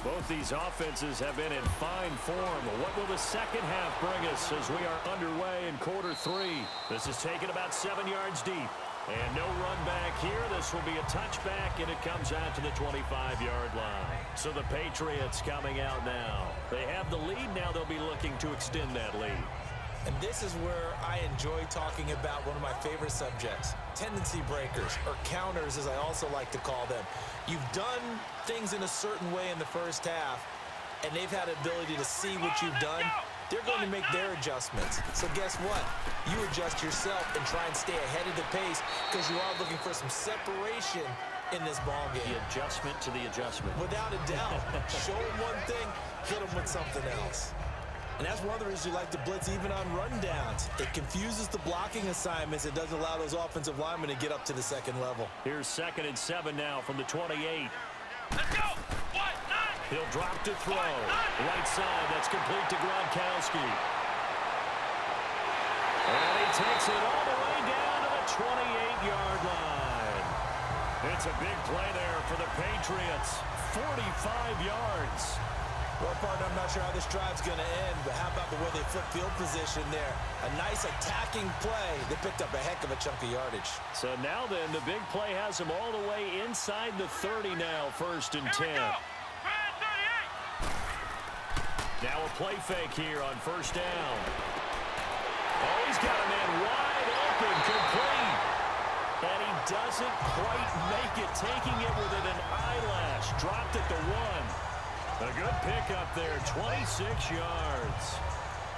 Both these offenses have been in fine form. What will the second half bring us as we are underway in quarter 3? This is taken about 7 yards deep. And no run back here. This will be a touchback, and it comes out to the 25-yard line. So the Patriots coming out now. They have the lead. Now they'll be looking to extend that lead. And this is where I enjoy talking about one of my favorite subjects, tendency breakers, or counters as I also like to call them. You've done things in a certain way in the first half, and they've had the ability to see what you've done. They're going to make their adjustments. So guess what? You adjust yourself and try and stay ahead of the pace because you are looking for some separation in this ball game. The adjustment to the adjustment. Without a doubt. Show them one thing, hit them with something else. And that's one of the reasons you like to blitz even on rundowns. It confuses the blocking assignments. It doesn't allow those offensive linemen to get up to the second level. Here's 2nd and 7 now from the 28. Let's go. He'll drop to throw. Right side, that's complete to Gronkowski. And he takes it all the way down to the 28-yard line. It's a big play there for the Patriots. 45 yards. Well, partner, I'm not sure how this drive's going to end, but how about the way they flip field position there? A nice attacking play. They picked up a heck of a chunk of yardage. So now then, the big play has them all the way inside the 30 now, 1st and 10. Now a play fake here on 1st down. Oh, he's got a man wide open, complete. And he doesn't quite make it, taking it within an eyelash. Dropped at the 1. A good pickup there, 26 yards.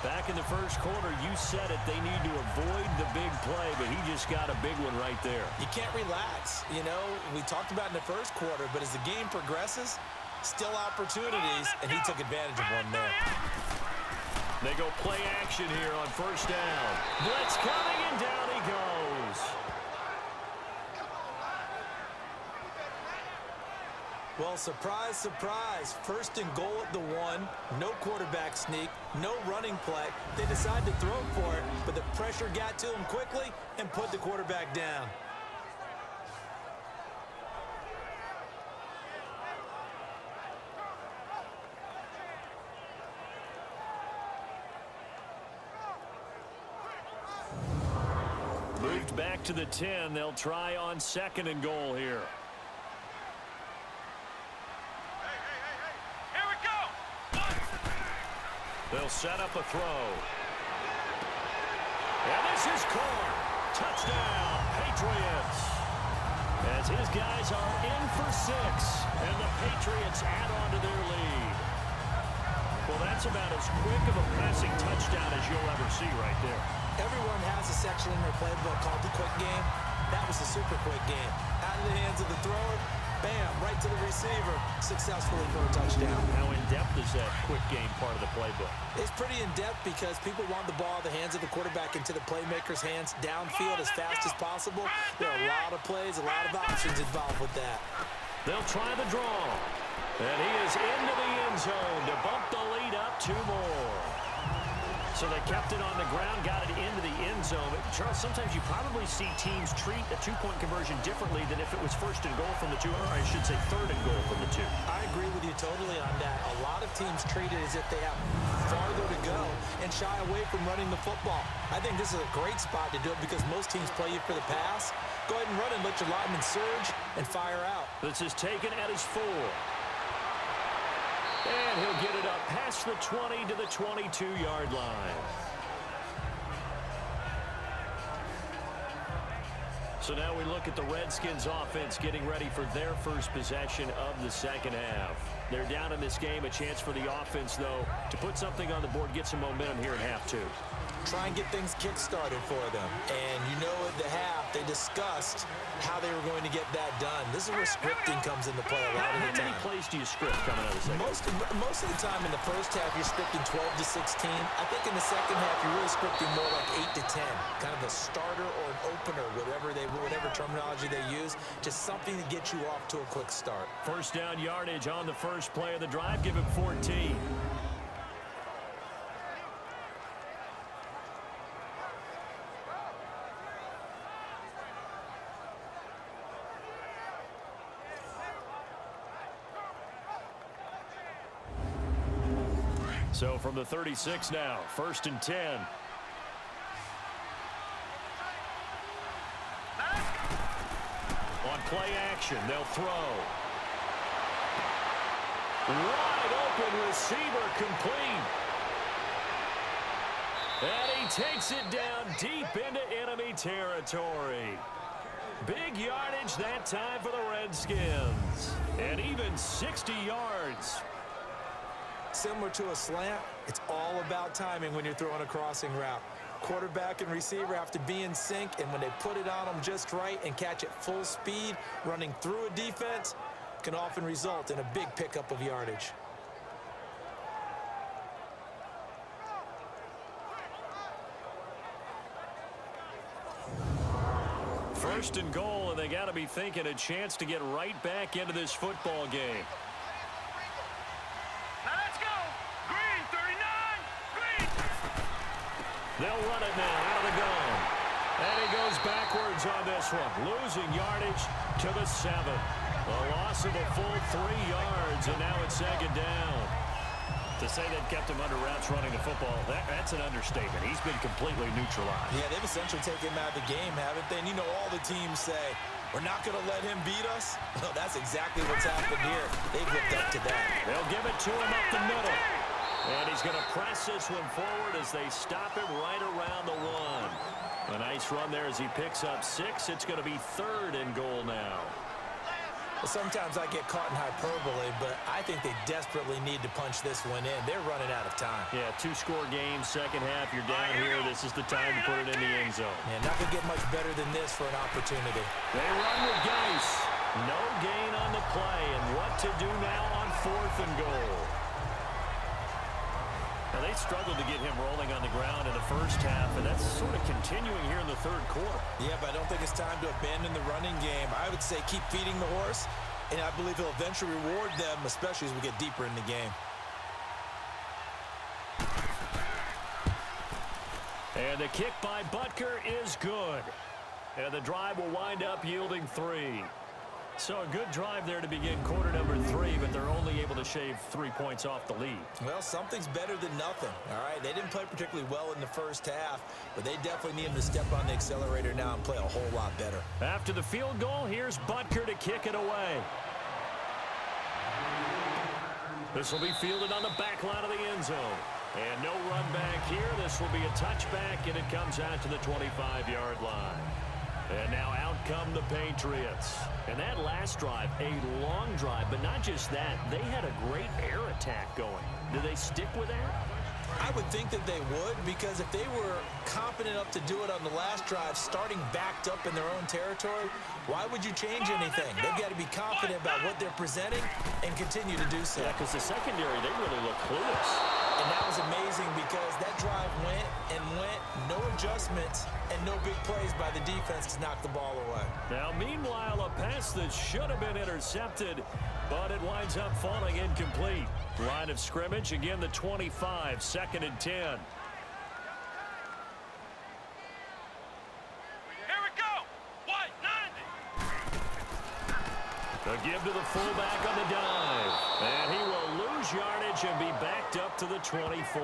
Back in the first quarter, you said it, they need to avoid the big play, but he just got a big one right there. You can't relax. You know, we talked about in the first quarter, but as the game progresses, still opportunities, and he took advantage of one there. They go play action here on 1st down. Blitz coming, and down he goes. Well, surprise, surprise. 1st and goal at the 1. No quarterback sneak. No running play. They decide to throw for it, but the pressure got to him quickly and put the quarterback down. Moved back to the 10. They'll try on 2nd and goal here. They'll set up a throw. And this is caught. Touchdown, Patriots. As his guys are in for 6, and the Patriots add on to their lead. Well, that's about as quick of a passing touchdown as you'll ever see right there. Everyone has a section in their playbook called the quick game. That was a super quick game. Out of the hands of the thrower, bam, right to the receiver, successfully for a touchdown. How in-depth is that quick game part of the playbook? It's pretty in-depth because people want the ball in the hands of the quarterback into the playmaker's hands downfield as fast as possible. There are a lot of plays, a lot of options involved with that. They'll try the draw. And he is into the end zone to bump the lead up 2 more. So they kept it on the ground, got it into the end zone. But Charles, sometimes you probably see teams treat a 2-point conversion differently than if it was 1st and goal from the 2, or I should say 3rd and goal from the 2. I agree with you totally on that. A lot of teams treat it as if they have farther to go and shy away from running the football. I think this is a great spot to do it because most teams play you for the pass. Go ahead and run and let your linemen surge and fire out. This is taken at his 4. And he'll get it up past the 20 to the 22-yard line. So now we look at the Redskins offense getting ready for their first possession of the second half. They're down in this game. A chance for the offense, though, to put something on the board, get some momentum here in half 2. Try and get things kick-started for them. And you know at the half, they discussed how they were going to get that done. This is where scripting comes into play a lot of the time. How many plays do you script coming out of the second? Most of the time in the first half, you're scripting 12 to 16. I think in the second half, you're really scripting more like 8 to 10. Kind of a starter or an opener, whatever terminology they use. Just something to get you off to a quick start. 1st down yardage on the first play of the drive. Give him 14. So from the 36 now, 1st and 10. On play action, they'll throw. Wide open receiver, complete. And he takes it down deep into enemy territory. Big yardage that time for the Redskins. And even 60 yards. Similar to a slant, it's all about timing when you're throwing a crossing route. Quarterback and receiver have to be in sync, and when they put it on them just right and catch it full speed, running through a defense, can often result in a big pickup of yardage. First and goal, and they got to be thinking a chance to get right back into this football game. Now let's go. Green, 39. Green. They'll run it now out of the gun. And he goes backwards on this one, losing yardage to the 7. A loss of a full 3 yards, and now it's 2nd down. To say they've kept him under wraps running the football, that's an understatement. He's been completely neutralized. Yeah, they've essentially taken him out of the game, haven't they? And you know all the teams say, we're not going to let him beat us. Well, that's exactly what's happened here. They've lived up to that. They'll give it to him up the middle. And he's going to press this one forward as they stop him right around the 1. A nice run there as he picks up 6. It's going to be 3rd and goal now. Sometimes I get caught in hyperbole, but I think they desperately need to punch this one in. They're running out of time. Yeah, 2-score game, second half, you're down here. This is the time to put it in the end zone. Yeah, not going to get much better than this for an opportunity. They run with Geis. No gain on the play, and what to do now on 4th and goal. Now, they struggled to get him rolling on the ground in the first half, and that's sort of continuing here in the 3rd quarter. Yeah, but I don't think it's time to abandon the running game. I would say keep feeding the horse, and I believe he'll eventually reward them, especially as we get deeper in the game. And the kick by Butker is good. And the drive will wind up yielding 3. So a good drive there to begin quarter number 3, but they're only able to shave 3 points off the lead. Well, something's better than nothing, all right? They didn't play particularly well in the first half, but they definitely need him to step on the accelerator now and play a whole lot better. After the field goal, here's Butker to kick it away. This will be fielded on the back line of the end zone. And no run back here. This will be a touchback, and it comes out to the 25-yard line. And now out come the Patriots. And that last drive, a long drive, but not just that. They had a great air attack going. Do they stick with that? I would think that they would, because if they were confident enough to do it on the last drive, starting backed up in their own territory, why would you change anything? They've got to be confident about what they're presenting and continue to do so. Yeah, because the secondary, they really look clueless. And that was amazing because that drive went and went, no adjustments, and no big plays by the defense to knock the ball away. Now, meanwhile, a pass that should have been intercepted, but it winds up falling incomplete. Line of scrimmage, again, the 25, 2nd and 10. Here we go. White, 90. A give to the fullback on the dive. And he will lose yardage and be backed up to the 24.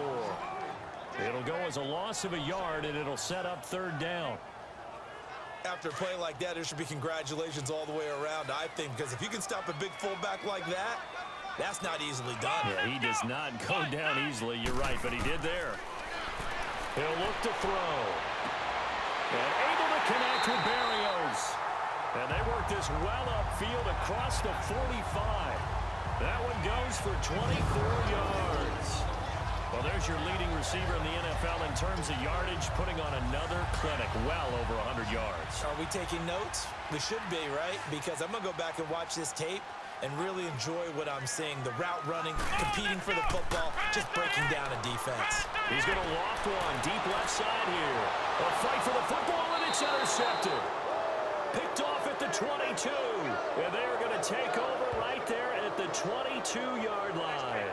It'll go as a loss of a yard, and it'll set up 3rd down. After a play like that, there should be congratulations all the way around, I think, because if you can stop a big fullback like that, that's not easily done. Yeah, he does not go down easily. You're right, but he did there. He'll look to throw. And able to connect with Berrios. And they work this well upfield across the 45. That one goes for 24 yards. Well, there's your leading receiver in the NFL in terms of yardage, putting on another clinic, well over 100 yards. Are we taking notes? We should be, right? Because I'm going to go back and watch this tape and really enjoy what I'm seeing. The route running, competing for the football, just breaking down a defense. He's going to loft one deep left side here. A fight for the football, and it's intercepted. Picked off at the 22. And they're going to take over right there at the 22-yard line.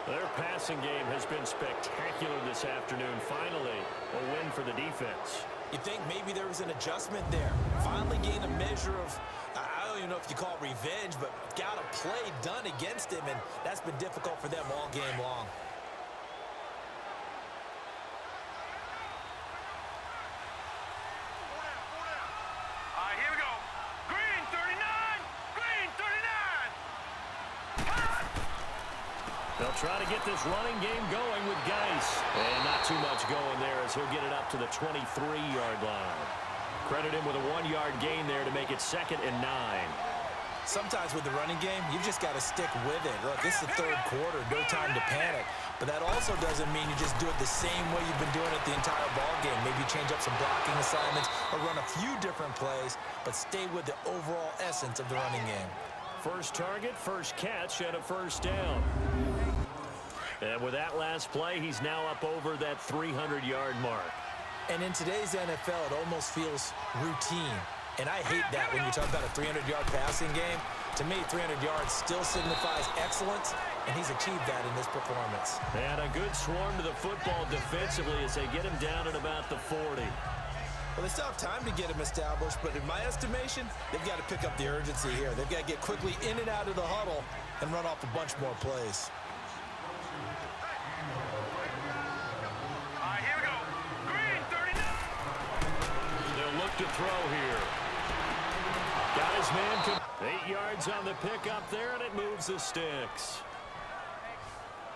Their passing game has been spectacular this afternoon. Finally, a win for the defense. You think maybe there was an adjustment there. Finally gained a measure of, I don't even know if you call it revenge, but got a play done against him, and that's been difficult for them all game long. They'll try to get this running game going with Geis. And not too much going there as he'll get it up to the 23-yard line. Credit him with a 1-yard gain there to make it 2nd and 9. Sometimes with the running game, you've just got to stick with it. Look, this is the 3rd quarter, no time to panic. But that also doesn't mean you just do it the same way you've been doing it the entire ball game. Maybe change up some blocking assignments or run a few different plays, but stay with the overall essence of the running game. First target, first catch, and a 1st down. And with that last play, he's now up over that 300-yard mark. And in today's NFL, it almost feels routine. And I hate that when you talk about a 300-yard passing game. To me, 300 yards still signifies excellence, and he's achieved that in this performance. And a good swarm to the football defensively as they get him down at about the 40. Well, they still have time to get him established, but in my estimation, they've got to pick up the urgency here. They've got to get quickly in and out of the huddle and run off a bunch more plays. All right, here we go. Green, 39. They'll look to throw here. Got his man. 8 yards on the pickup there, and it moves the sticks.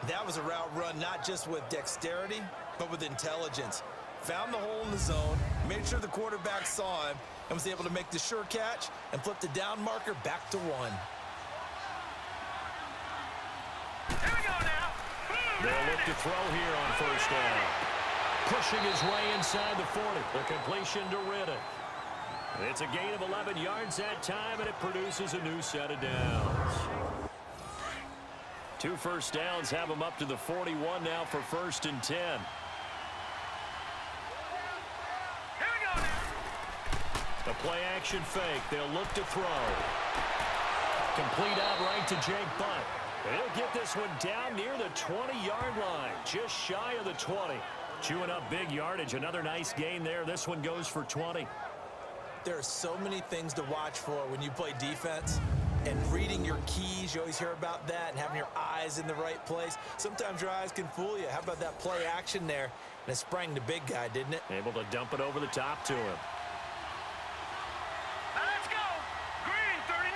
That was a route run not just with dexterity, but with intelligence. Found the hole in the zone, made sure the quarterback saw him, and was able to make the sure catch and flip the down marker back to 1. Here we go now. They'll look to throw here on 1st down. Pushing his way inside the 40. The completion to Riddick. It's a gain of 11 yards that time, and it produces a new set of downs. 2 first downs have him up to the 41 now for 1st and 10. Here we go now. A play-action fake. They'll look to throw. Complete out right to Jake Butt. He'll get this one down near the 20-yard line, just shy of the 20. Chewing up big yardage. Another nice gain there. This one goes for 20. There are so many things to watch for when you play defense, and reading your keys, you always hear about that, and having your eyes in the right place. Sometimes your eyes can fool you. How about that play action there? And it sprang the big guy, didn't it? Able to dump it over the top to him. Now let's go. Green, 39.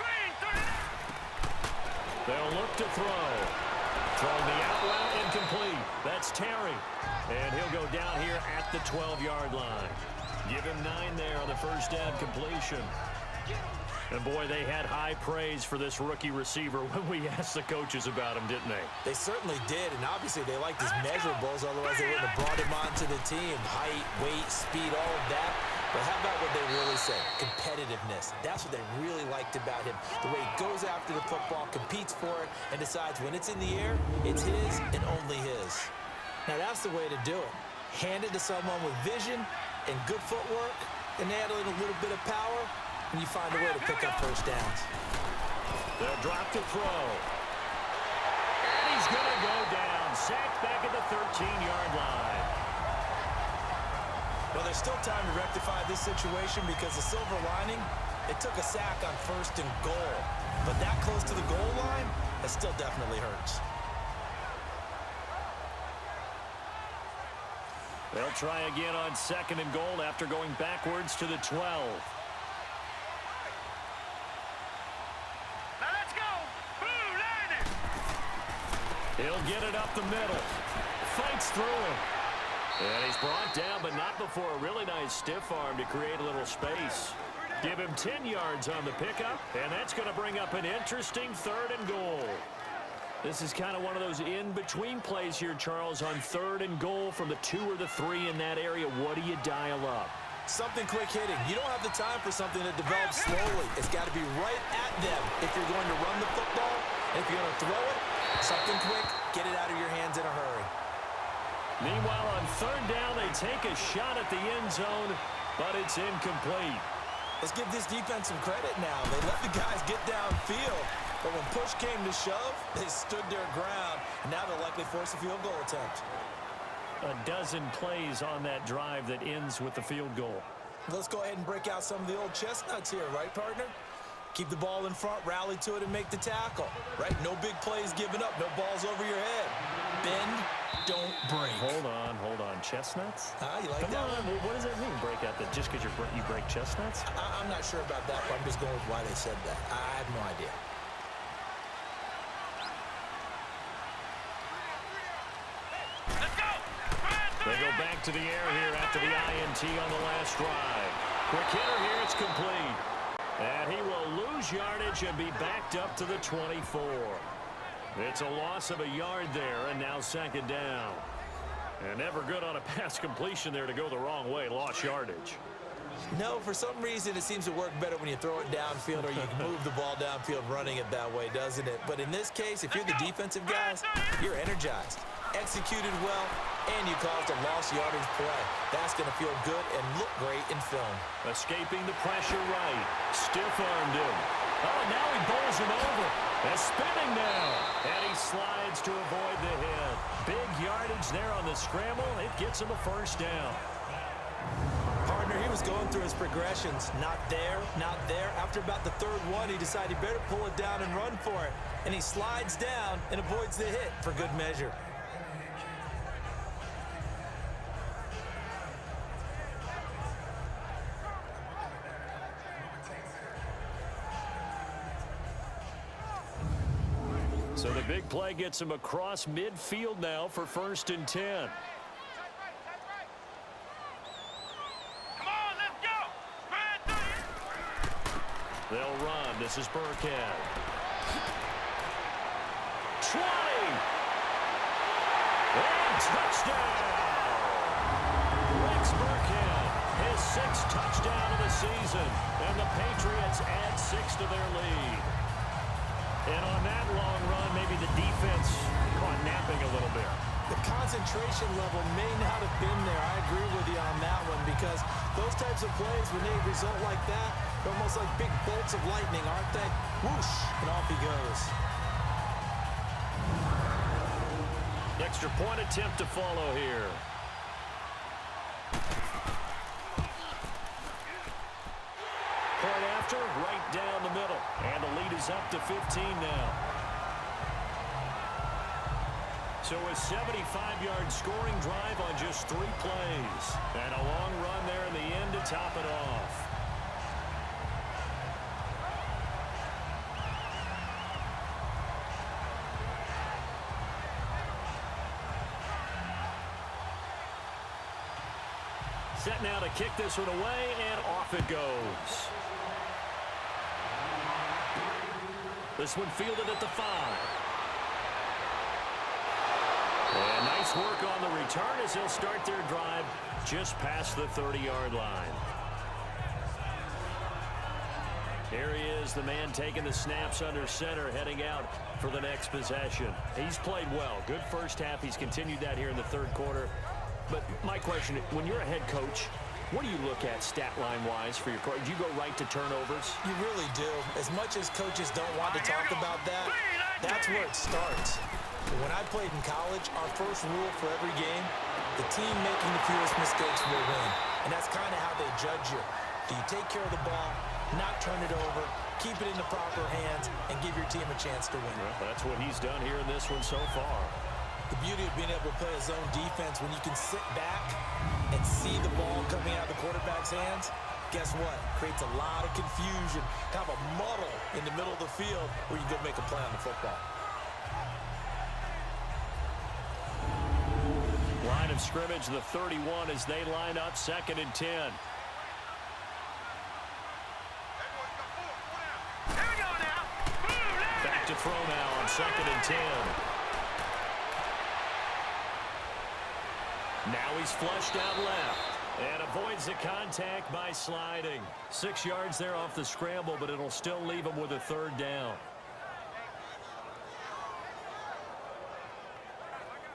Green, 39. They'll look to throw. Throwing the out route incomplete. That's Terry. And he'll go down here at the 12-yard line. Give him 9 there on the 1st down completion. And, boy, they had high praise for this rookie receiver when we asked the coaches about him, didn't they? They certainly did, and obviously they liked his measurables, otherwise they wouldn't have brought him onto the team. Height, weight, speed, all of that. But how about what they really said? Competitiveness. That's what they really liked about him. The way he goes after the football, competes for it, and decides when it's in the air, it's his and only his. Now, that's the way to do it. Hand it to someone with vision and good footwork, and add in a little bit of power, and you find a way to pick up 1st downs. They'll drop to throw. And he's going to go down. Sacked back at the 13-yard line. Well, there's still time to rectify this situation because the silver lining, it took a sack on 1st and goal. But that close to the goal line, that still definitely hurts. They'll try again on 2nd and goal after going backwards to the 12. Now let's go. Blue Lightning. He'll get it up the middle. Fights through him. And he's brought down, but not before a really nice stiff arm to create a little space. Give him 10 yards on the pickup, and that's going to bring up an interesting 3rd and goal. This is kind of one of those in-between plays here, Charles, on 3rd and goal from the 2 or the 3 in that area. What do you dial up? Something quick hitting. You don't have the time for something that develops slowly. It's got to be right at them if you're going to run the football. And if you're going to throw it, something quick, get it out of your hands in a hurry. Meanwhile, on 3rd down, they take a shot at the end zone, but it's incomplete. Let's give this defense some credit now. They let the guys get downfield. But when push came to shove, they stood their ground. And now they'll likely force a field goal attempt. A dozen plays on that drive that ends with the field goal. Let's go ahead and break out some of the old chestnuts here, right, partner? Keep the ball in front, rally to it, and make the tackle, right? No big plays given up, no balls over your head. Bend, don't break. Hold on. Chestnuts? You like Come that on, one? what does that mean, break out that just because you break chestnuts? I'm not sure about that, but I'm just going with why they said that. I have no idea. They go back to the air here after the INT on the last drive. Quick hitter here, it's complete. And he will lose yardage and be backed up to the 24. It's a loss of a yard there, and now second down. And never good on a pass completion there to go the wrong way. Lost yardage. No, for some reason it seems to work better when you throw it downfield or you can move the ball downfield running it that way, doesn't it? But in this case, if you're the defensive guys, you're energized, executed well, and you caused a lost yardage play. That's going to feel good and look great in film. Escaping the pressure right. Stiff-armed him. Oh, now he bowls him over. And spinning now. And he slides to avoid the hit. Big yardage there on the scramble. It gets him a first down. Partner, he was going through his progressions. Not there, not there. After about the third one, he decided he better pull it down and run for it. And he slides down and avoids the hit for good measure. So the big play gets him across midfield now for 1st and 10. They'll run. This is Burkhead. 20! And touchdown! Rex Burkhead, his 6th touchdown of the season. And the Patriots add 6 to their lead. And on that long run, maybe the defense caught napping a little bit. The concentration level may not have been there. I agree with you on that one because those types of plays, when they result like that, they're almost like big bolts of lightning, aren't they? Whoosh, and off he goes. Extra point attempt to follow here. Point after, right down the middle. And the lead is up to 15 now. So a 75-yard scoring drive on just 3 plays. And a long run there in the end to top it off. Set now to kick this one away, and off it goes. This one fielded at the 5. And nice work on the return as they'll start their drive just past the 30-yard line. Here he is, the man taking the snaps under center, heading out for the next possession. He's played well. Good first half. He's continued that here in the third quarter. But my question, when you're a head coach, what do you look at stat line-wise for your coach? Do you go right to turnovers? You really do. As much as coaches don't want to talk about that, that's where it starts. When I played in college, our first rule for every game, the team making the fewest mistakes will win. And that's kind of how they judge you. Do you take care of the ball, not turn it over, keep it in the proper hands, and give your team a chance to win? Well, that's what he's done here in this one so far. The beauty of being able to play a zone defense when you can sit back and see the ball coming out of the quarterback's hands, guess what? Creates a lot of confusion, kind of a muddle in the middle of the field where you go make a play on the football. Line of scrimmage, the 31 as they line up 2nd and 10. Back to throw now on 2nd and 10. Now he's flushed out left and avoids the contact by sliding. 6 yards there off the scramble, but it'll still leave him with a 3rd down.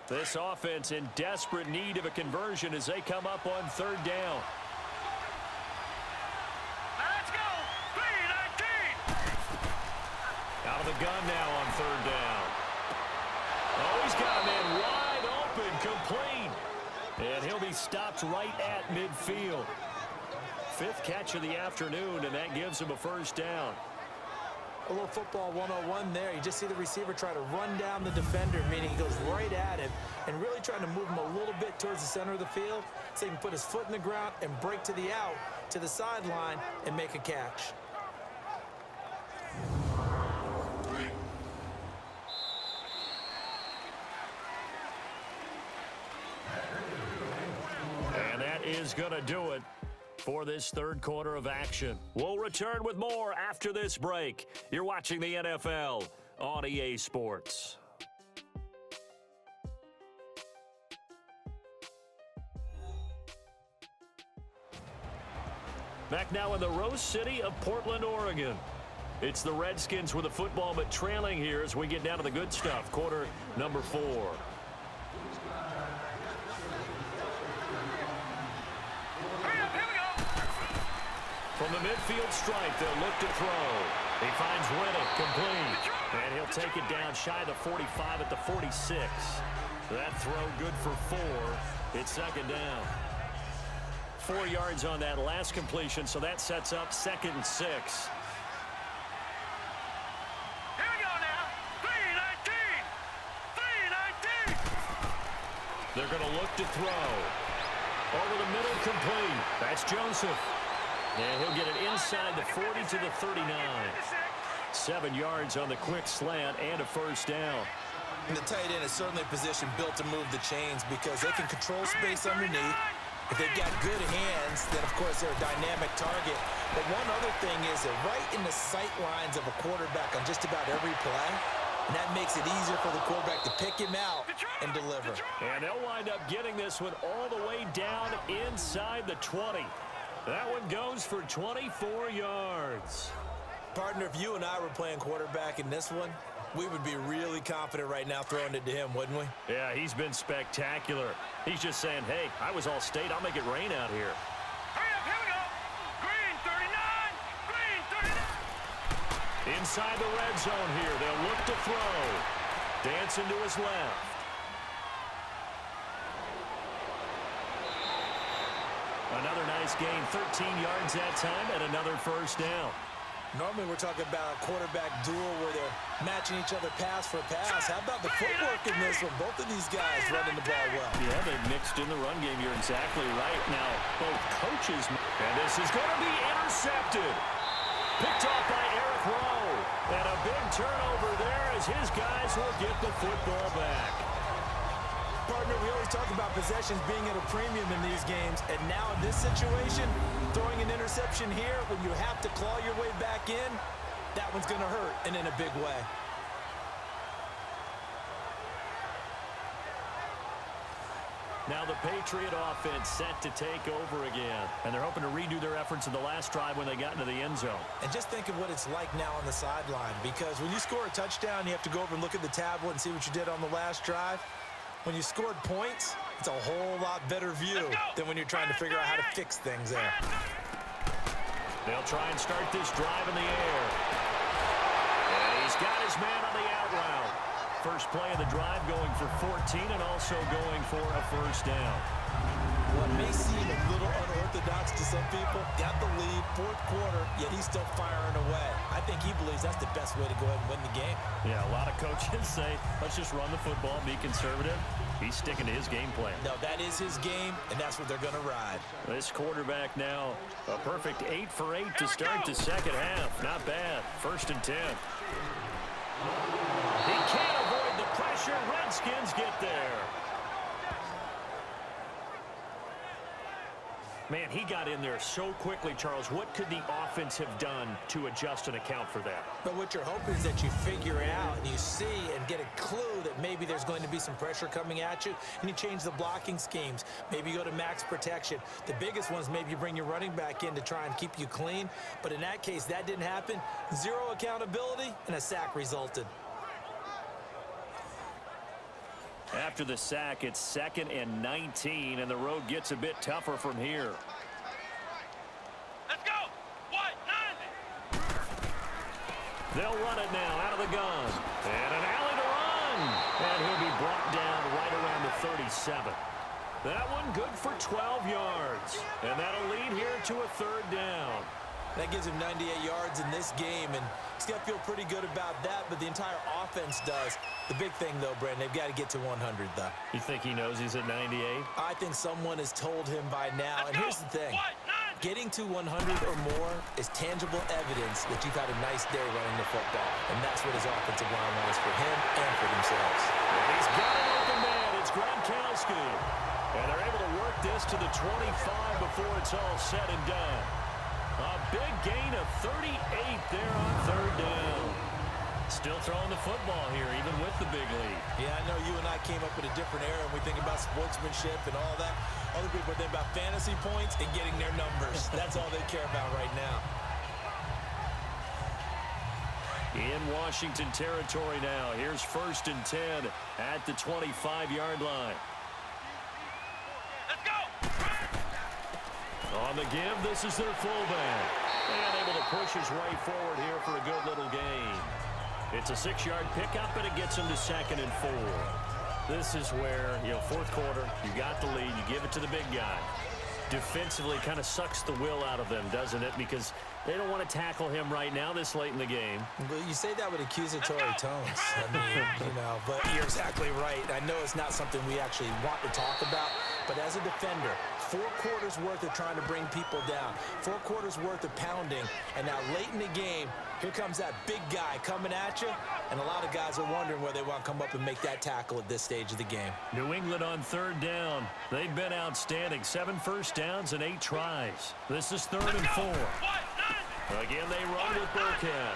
This offense in desperate need of a conversion as they come up on 3rd down. Let's go! 3-19! Out of the gun now on 3rd down. Oh, he's got a man wide open, complete. And he'll be stopped right at midfield. 5th catch of the afternoon, and that gives him a 1st down. A little football 101 there. You just see the receiver try to run down the defender, meaning he goes right at him and really trying to move him a little bit towards the center of the field so he can put his foot in the ground and break to the out, to the sideline, and make a catch. is going to do it for this third quarter of action. We'll return with more after this break. You're watching the NFL on EA Sports. Back now in the Rose City of Portland, Oregon. It's the Redskins with the football, but trailing here as we get down to the good stuff. Quarter number 4. From the midfield stripe, they'll look to throw. He finds Riddick, complete. And he'll take it down shy of the 45 at the 46. That throw good for 4. It's second down. 4 yards on that last completion, so that sets up 2nd and 6. Here we go now. 3-19. 3-19. They're going to look to throw. Over the middle, complete. That's Joseph. And he'll get it inside the 40 to the 39. 7 yards on the quick slant and a first down. And the tight end is certainly a position built to move the chains because they can control space underneath. If they've got good hands, then, of course, they're a dynamic target. But one other thing is they're right in the sight lines of a quarterback on just about every play. And that makes it easier for the quarterback to pick him out and deliver. And they'll wind up getting this one all the way down inside the 20. That one goes for 24 yards. Partner, if you and I were playing quarterback in this one, we would be really confident right now throwing it to him, wouldn't we? Yeah, he's been spectacular. He's just saying, hey, I was all state. I'll make it rain out here. Hurry up, here we go. Green 39. Green 39. Inside the red zone here. They'll look to throw. Dancing to his left. Another nice gain, 13 yards that time, and another first down. Normally we're talking about a quarterback duel where they're matching each other pass for pass. How about the footwork in this one? Both of these guys running the ball well. Yeah, they've mixed in the run game. You're exactly right. Now, both coaches. And this is going to be intercepted. Picked off by Eric Rowe. And a big turnover there as his guys will get the football back. Partner, we always talk about possessions being at a premium in these games, and now in this situation, throwing an interception here when you have to claw your way back in, that one's going to hurt, and in a big way. Now the Patriot offense set to take over again, and they're hoping to redo their efforts in the last drive when they got into the end zone. And just think of what it's like now on the sideline, because when you score a touchdown, you have to go over and look at the tablet and see what you did on the last drive. When you scored points, it's a whole lot better view than when you're trying to figure out how to fix things there. They'll try and start this drive in the air. And he's got his man on the out route. First play of the drive going for 14 and also going for a first down. What may seem a little unorthodox to some people, got the lead, fourth quarter, yet he's still firing away. I think he believes that's the best way to go ahead and win the game. Yeah, a lot of coaches say, let's just run the football, be conservative. He's sticking to his game plan. No, that is his game, and that's what they're going to ride. This quarterback now, a perfect 8 for 8 to start the second half. Not bad. 1st and 10. He can't avoid the pressure. Redskins get there. Man, he got in there so quickly, Charles. What could the offense have done to adjust and account for that? But what you're hoping is that you figure it out and you see and get a clue that maybe there's going to be some pressure coming at you, and you change the blocking schemes. Maybe you go to max protection. The biggest ones, maybe you bring your running back in to try and keep you clean. But in that case, that didn't happen. Zero accountability, and a sack resulted. After the sack, it's 2nd and 19, and the road gets a bit tougher from here. Let's go. What? 90. They'll run it now out of the gun. And an alley to run. And he'll be brought down right around the 37. That one good for 12 yards. And that'll lead here to a 3rd down. That gives him 98 yards in this game, and he's got to feel pretty good about that, but the entire offense does. The big thing, though, Brandon, they've got to get to 100, though. You think he knows he's at 98? I think someone has told him by now. And here's the thing. Getting to 100 or more is tangible evidence that you've had a nice day running the football. And that's what his offensive line wants for him and for themselves. And he's got an open man. It's Gronkowski. And they're able to work this to the 25 before it's all said and done. A big gain of 38 there on third down. Still throwing the football here, even with the big lead. Yeah, I know you and I came up in a different era, and we think about sportsmanship and all that. Other people think about fantasy points and getting their numbers. That's all they care about right now. In Washington territory now. Here's 1st and 10 at the 25-yard line. Let's go. On the give, this is their fullback. And able to push his way forward here for a good little gain. It's a 6-yard pickup, and it gets him to 2nd and 4. This is where, fourth quarter, you got the lead, you give it to the big guy. Defensively, kind of sucks the will out of them, doesn't it? Because they don't want to tackle him right now this late in the game. But you say that with accusatory tones. I mean, but you're exactly right. I know it's not something we actually want to talk about, but as a defender, 4 quarters worth of trying to bring people down, 4 quarters worth of pounding, and now late in the game, here comes that big guy coming at you, and a lot of guys are wondering where they want to come up and make that tackle at this stage of the game. New England on 3rd down. They've been outstanding. 7 first downs and 8 tries. This is 3rd and 4. Again, they run with Burkhead.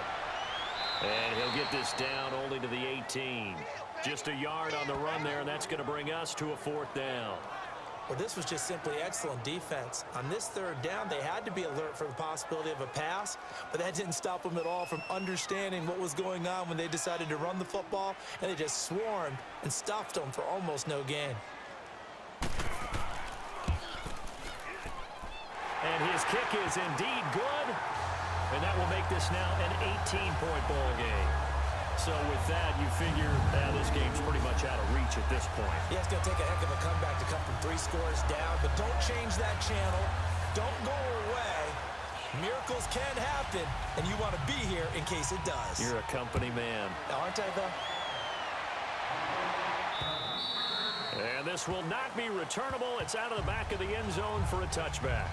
And he'll get this down only to the 18. Just a yard on the run there, and that's going to bring us to a 4th down. Well, this was just simply excellent defense. On this 3rd down, they had to be alert for the possibility of a pass, but that didn't stop them at all from understanding what was going on when they decided to run the football, and they just swarmed and stuffed them for almost no gain. And his kick is indeed good, and that will make this now an 18-point ball game. So with that, you figure this game's pretty much out of reach at this point. Yeah, it's going to take a heck of a comeback to come from 3 scores down, but don't change that channel. Don't go away. Miracles can happen, and you want to be here in case it does. You're a company man. Aren't I, though? And this will not be returnable. It's out of the back of the end zone for a touchback.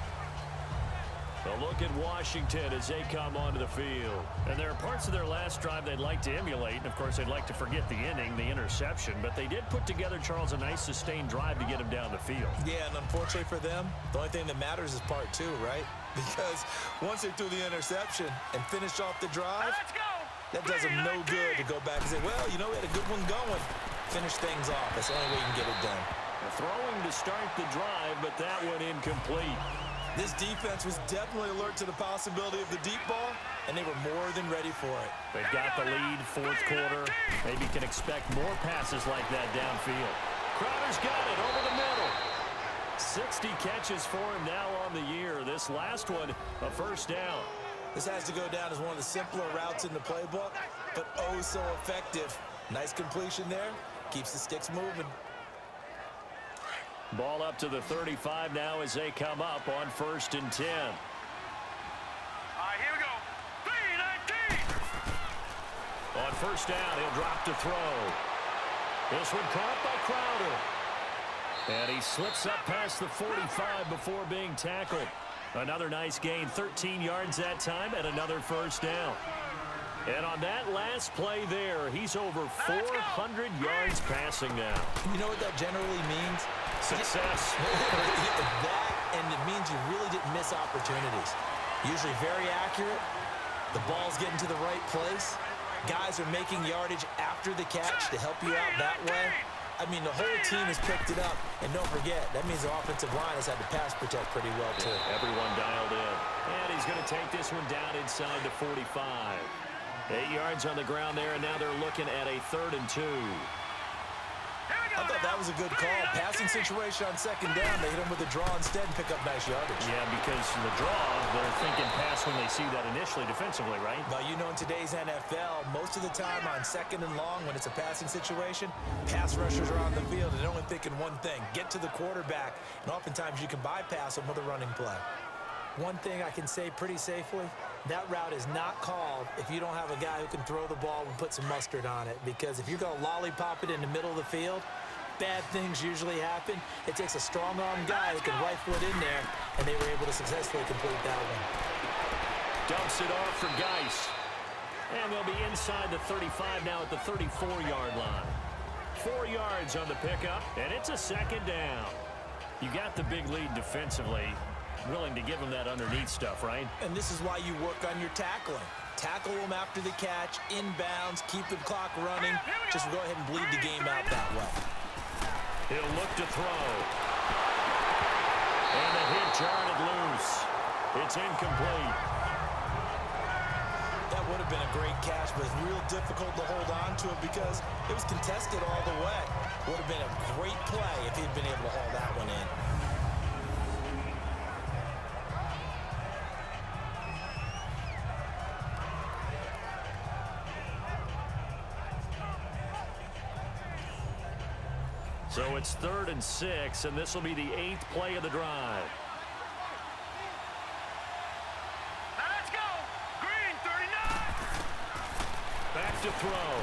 A look at Washington as they come onto the field. And there are parts of their last drive they'd like to emulate. And, of course, they'd like to forget the inning, the interception. But they did put together, Charles, a nice sustained drive to get him down the field. Yeah, and unfortunately for them, the only thing that matters is part 2, right? Because once they threw the interception and finished off the drive, that does them no good to go back and say, well, we had a good one going. Finish things off. That's the only way you can get it done. Throwing to start the drive, but that one incomplete. This defense was definitely alert to the possibility of the deep ball, and they were more than ready for it. They've got the lead, 4th quarter. Maybe can expect more passes like that downfield. Crowder's got it over the middle. 60 catches for him now on the year. This last one, a 1st down. This has to go down as one of the simpler routes in the playbook, but oh so effective. Nice completion there. Keeps the sticks moving. Ball up to the 35 now as they come up on 1st and 10. All right, here we go. 3-19. On 1st down, he'll drop to throw. This one caught by Crowder. And he slips up past the 45 before being tackled. Another nice gain, 13 yards that time, and another 1st down. And on that last play there, he's over 400 yards passing now. You know what that generally means? Success. That, and it means you really didn't miss opportunities. Usually very accurate. The ball's getting to the right place. Guys are making yardage after the catch to help you out that way. I mean, the whole team has picked it up. And don't forget, that means the offensive line has had to pass protect pretty well, too. Everyone dialed in. And he's going to take this one down inside the 45. 8 yards on the ground there, and now they're looking at a 3rd and 2. I thought that was a good call. Passing situation on 2nd down. They hit him with a draw instead and pick up nice yardage. Yeah, because the draw, they're thinking pass when they see that initially defensively, right? But in today's NFL, most of the time on 2nd and long, when it's a passing situation, pass rushers are on the field and they're only thinking one thing, get to the quarterback. And oftentimes you can bypass them with a running play. One thing I can say pretty safely, that route is not called if you don't have a guy who can throw the ball and put some mustard on it. Because if you're going to lollipop it in the middle of the field, bad things usually happen. It takes a strong-arm guy who can rifle it in there, and they were able to successfully complete that one. Dumps it off for Geis. And they'll be inside the 35 now at the 34-yard line. 4 yards on the pickup, and it's a 2nd down. You got the big lead defensively. Willing to give them that underneath stuff, right? And this is why you work on your tackling. Tackle them after the catch, inbounds, keep the clock running. Just go ahead and bleed the game out that way. He'll look to throw. And the hit jarred it loose. It's incomplete. That would have been a great catch, but it's real difficult to hold on to it because it was contested all the way. Would have been a great play if he'd been able to haul that one in. So it's 3rd and 6, and this will be the 8th play of the drive. Now let's go. Green 39. Back to throw.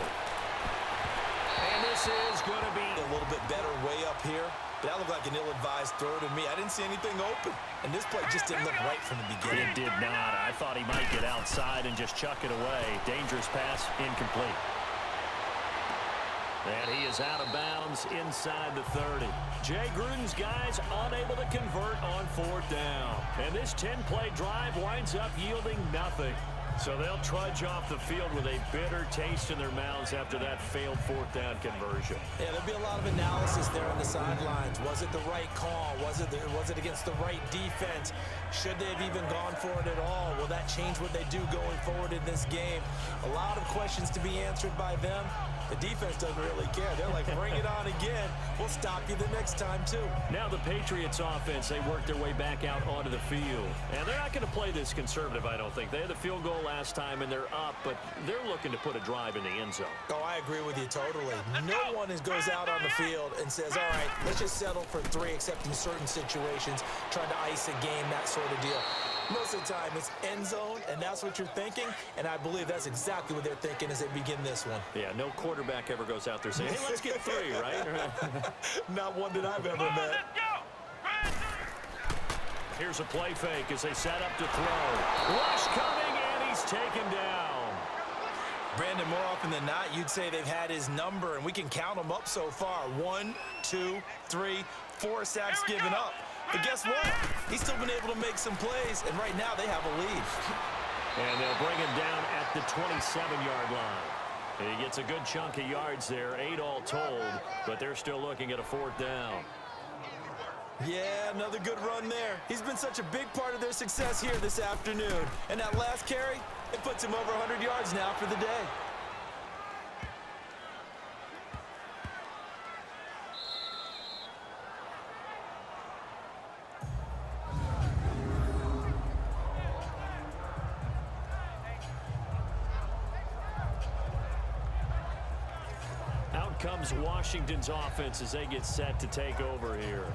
And this is going to be A little bit better way up here. That looked like an ill-advised throw to me. I didn't see anything open. And this play just didn't look right from the beginning. It did not. I thought he might get outside and just chuck it away. Dangerous pass, incomplete. And he is out of bounds inside the 30. Jay Gruden's guys unable to convert on 4th down. And this 10-play drive winds up yielding nothing. So they'll trudge off the field with a bitter taste in their mouths after that failed 4th down conversion. Yeah, there'll be a lot of analysis there on the sidelines. Was it the right call? Was it against the right defense? Should they have even gone for it at all? Will that change what they do going forward in this game? A lot of questions to be answered by them. The defense doesn't really care. They're like, bring it on again. We'll stop you the next time, too. Now the Patriots offense, they work their way back out onto the field. And they're not going to play this conservative, I don't think. They had the field goal last time, and they're up, but they're looking to put a drive in the end zone. Oh, I agree with you totally. No one goes out on the field and says, all right, let's just settle for 3, except in certain situations, trying to ice a game, that sort of deal. Most of the time, it's end zone, and that's what you're thinking, and I believe that's exactly what they're thinking as they begin this one. Yeah, no quarterback ever goes out there saying, hey, let's get 3, right? Not one that I've ever met. Let's go. Here's a play fake as they set up to throw. Rush coming, and he's taken down. Brandon, more often than not, you'd say they've had his number, and we can count them up so far. 1, 2, 3, 4 sacks given up. But guess what? He's still been able to make some plays, and right now they have a lead. And they'll bring him down at the 27-yard line. He gets a good chunk of yards there, 8 all told, but they're still looking at a 4th down. Yeah, another good run there. He's been such a big part of their success here this afternoon. And that last carry, it puts him over 100 yards now for the day. Out comes Washington's offense as they get set to take over here.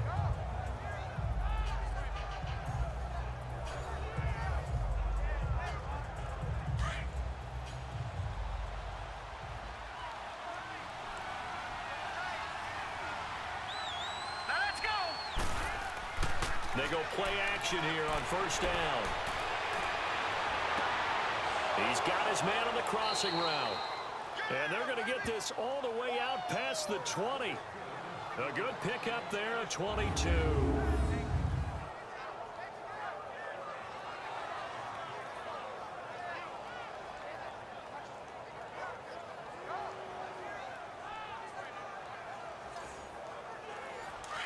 Now let's go. They go play action here on 1st down. He's got his man on the crossing route. And they're going to get this all the way out past the 20. A good pickup there at 22.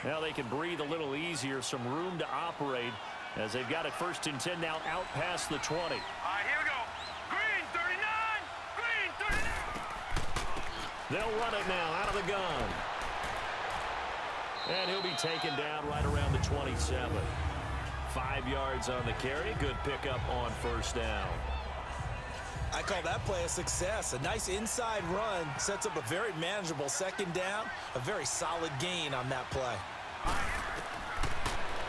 Now they can breathe a little easier, some room to operate as they've got it 1st and 10 now out past the 20. All right, here we go. Green 39. Green 39. They'll run it now out of the gun. And he'll be taken down right around the 27. 5 yards on the carry. Good pickup on 1st down. I call that play a success. A nice inside run sets up a very manageable 2nd down. A very solid gain on that play.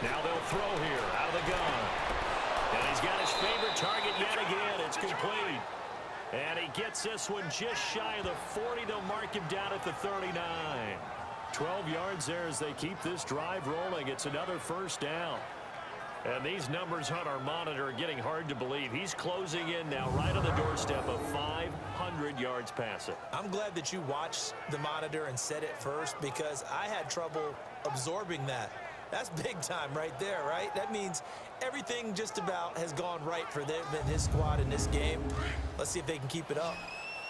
Now they'll throw here out of the gun. And he's got his favorite target yet again. It's complete. And he gets this one just shy of the 40. They'll mark him down at the 39. 12 yards there as they keep this drive rolling. It's another 1st down. And these numbers on our monitor are getting hard to believe. He's closing in now right on the doorstep of 500 yards passing. I'm glad that you watched the monitor and said it first because I had trouble absorbing that. That's big time right there, right? That means everything just about has gone right for them and his squad in this game. Let's see if they can keep it up.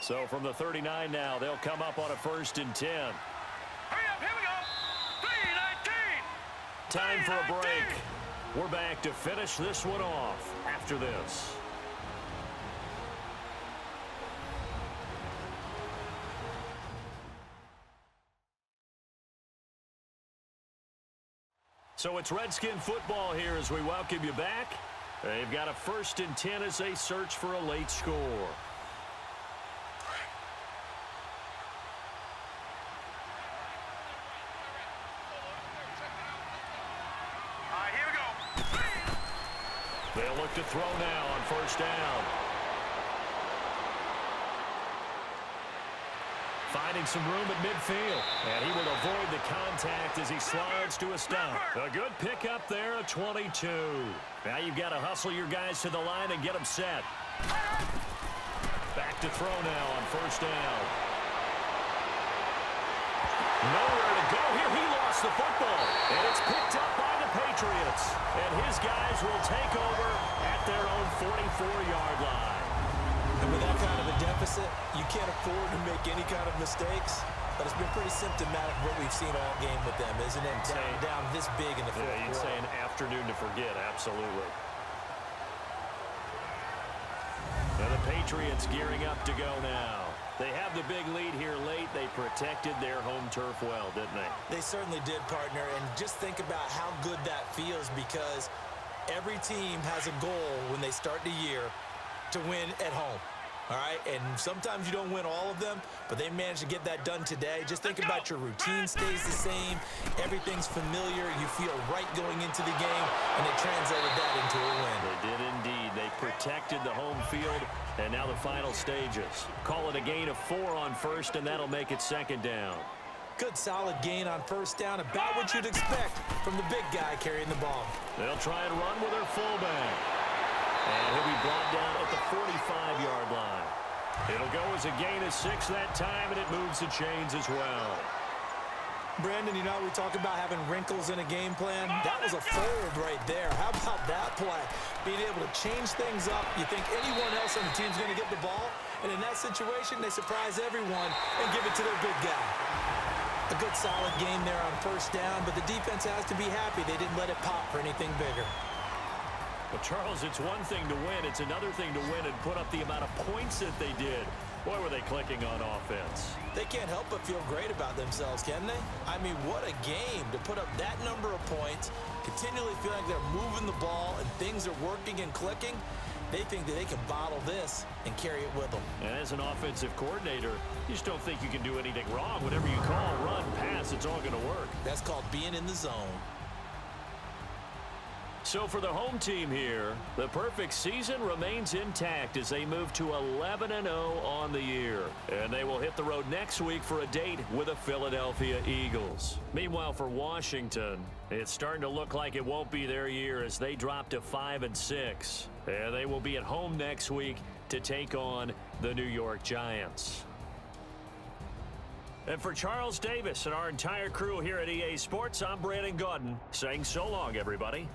So from the 39 now, they'll come up on a 1st and 10. Hurry up, here we go. 3-19. Time for a break. We're back to finish this one off after this. So it's Redskin football here as we welcome you back. They've got a 1st and 10 as they search for a late score. All right, here we go. They'll look to throw now on 1st down. Finding some room at midfield. And he will avoid the contact as he slides to a stop. A good pickup there, a 22. Now you've got to hustle your guys to the line and get them set. Back to throw now on 1st down. Nowhere to go here. He lost the football. And it's picked up by the Patriots. And his guys will take over at their own 44-yard line. And with that kind of a deficit, you can't afford to make any kind of mistakes. But it's been pretty symptomatic of what we've seen all game with them, isn't it? Down this big in the fourth quarter. You'd say an afternoon to forget, absolutely. And the Patriots gearing up to go now. They have the big lead here late. They protected their home turf well, didn't they? They certainly did, partner. And just think about how good that feels, because every team has a goal when they start the year to win at home. All right, and sometimes you don't win all of them, but they managed to get that done today. Just think about your routine stays the same. Everything's familiar. You feel right going into the game, and they translated that into a win. They did indeed. They protected the home field, and now the final stages. Call it a gain of 4 on 1st, and that'll make it 2nd down. Good solid gain on 1st down, about what you'd expect from the big guy carrying the ball. They'll try and run with their fullback. And he'll be brought down at the 45-yard line. It'll go as a gain of 6 that time, and it moves the chains as well. Brandon, you know, we talk about having wrinkles in a game plan. That was a fold right there. How about that play? Being able to change things up. You think anyone else on the team's going to get the ball, and in that situation, they surprise everyone and give it to their big guy. A good solid game there on 1st down, but the defense has to be happy they didn't let it pop for anything bigger. Well, Charles, it's one thing to win. It's another thing to win and put up the amount of points that they did. Boy, were they clicking on offense. They can't help but feel great about themselves, can they? I mean, what a game to put up that number of points, continually feel like they're moving the ball and things are working and clicking. They think that they can bottle this and carry it with them. And as an offensive coordinator, you just don't think you can do anything wrong. Whatever you call, run, pass, it's all going to work. That's called being in the zone. So for the home team here, the perfect season remains intact as they move to 11-0 on the year. And they will hit the road next week for a date with the Philadelphia Eagles. Meanwhile, for Washington, it's starting to look like it won't be their year as they drop to 5-6. And they will be at home next week to take on the New York Giants. And for Charles Davis and our entire crew here at EA Sports, I'm Brandon Gaudin saying so long, everybody.